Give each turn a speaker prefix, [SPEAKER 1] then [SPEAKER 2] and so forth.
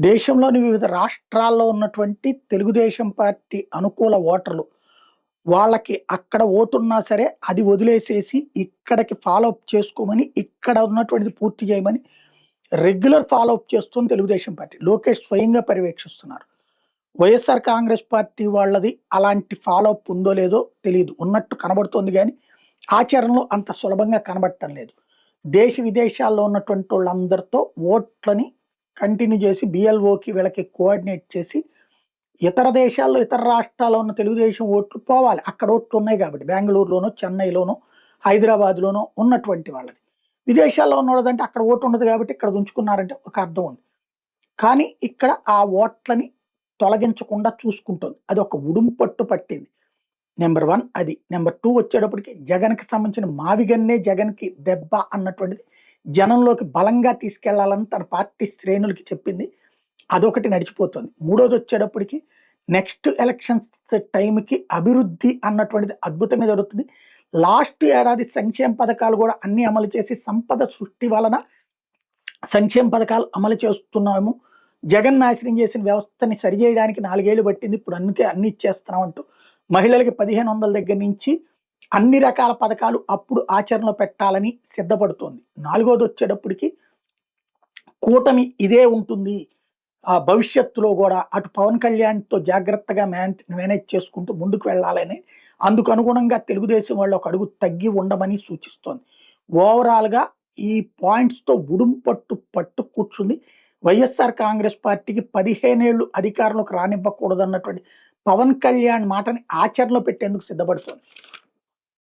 [SPEAKER 1] దేశంలోని వివిధ రాష్ట్రాల్లో ఉన్నటువంటి తెలుగుదేశం పార్టీ అనుకూల ఓటర్లు వాళ్ళకి అక్కడ ఓటున్నా సరే అది వదిలేసేసి ఇక్కడికి ఫాలో అప్ చేసుకోమని, ఇక్కడ ఉన్నటువంటిది పూర్తి చేయమని రెగ్యులర్ ఫాలో అప్ చేస్తుంది తెలుగుదేశం పార్టీ. లోకేష్ స్వయంగా పర్యవేక్షిస్తున్నారు. వైఎస్ఆర్ కాంగ్రెస్ పార్టీ వాళ్ళది అలాంటి ఫాలో అప్ ఉందో లేదో తెలీదు. ఉన్నట్టు కనబడుతోంది గానీ, ఆచరణలో అంత సులభంగా కనబడటం లేదు. దేశ విదేశాల్లో ఉన్నటువంటి వాళ్ళందరితో ఓట్లని కంటిన్యూ చేసి BLOకి వీళ్ళకి కోఆర్డినేట్ చేసి ఇతర దేశాల్లో, ఇతర రాష్ట్రాల్లో ఉన్న తెలుగుదేశం ఓట్లు పోవాలి. అక్కడ ఓట్లు ఉన్నాయి కాబట్టి బెంగుళూరులోనో, చెన్నైలోనో, హైదరాబాద్‌లోనో ఉన్నటువంటి వాళ్ళది. విదేశాల్లో ఉన్నోళ్ళదంటే అక్కడ ఓటు ఉండదు కాబట్టి ఇక్కడ ఉంచుకున్నారంటే ఒక అర్థం ఉంది. కానీ ఇక్కడ ఆ ఓట్లని తొలగించకుండా చూసుకుంటోంది. అదొక ఉడుంపట్టు పట్టింది. నెంబర్ 1 అది. నెంబర్ 2 వచ్చేటప్పటికి జగన్‌కి సంబంధించిన మావిగన్నే జగన్‌కి దెబ్బ అన్నటువంటిది జనంలోకి బలంగా తీసుకెళ్లాలని తన పార్టీ శ్రేణులకి చెప్పింది. అదొకటి నడిచిపోతుంది. మూడోదొచ్చేటప్పటికి నెక్స్ట్ ఎలక్షన్స్ టైంకి అభివృద్ధి అన్నటువంటిది అద్భుతంగా జరుగుతుంది. లాస్ట్ ఏడాది సంక్షేమ పథకాలు కూడా అన్నీ అమలు చేసి సంపద సృష్టి వలన సంక్షేమ పథకాలు అమలు చేస్తున్నాము. జగన్ నాశనం చేసిన వ్యవస్థని సరిచేయడానికి 4 ఏళ్ళు పట్టింది. ఇప్పుడు అందుకే అన్ని ఇచ్చేస్తున్నాం అంటూ మహిళలకి 1500 దగ్గర నుంచి అన్ని రకాల పథకాలు అప్పుడు ఆచరణలో పెట్టాలని సిద్ధపడుతోంది. నాలుగోదొచ్చేటప్పటికి కూటమి ఇదే ఉంటుంది. భవిష్యత్తులో గూడా అటు పవన్ కళ్యాణ్‌తో జాగ్రత్తగా మేనేజ్ చేసుకుంటూ ముందుకు వెళ్ళాలని, అందుకు అనుగుణంగా తెలుగుదేశం వాళ్ళు ఒక అడుగు తగ్గి ఉండమని సూచిస్తోంది. ఓవరాల్‌గా ఈ పాయింట్స్‌తో పట్టు కూర్చుంది. వైఎస్ఆర్ కాంగ్రెస్ పార్టీకి 15 ఏళ్ళు అధికారంలోకి రానివ్వకూడదన్నటువంటి పవన్ కళ్యాణ్ మాటని ఆచరణలో పెట్టేందుకు సిద్ధపడుతోంది.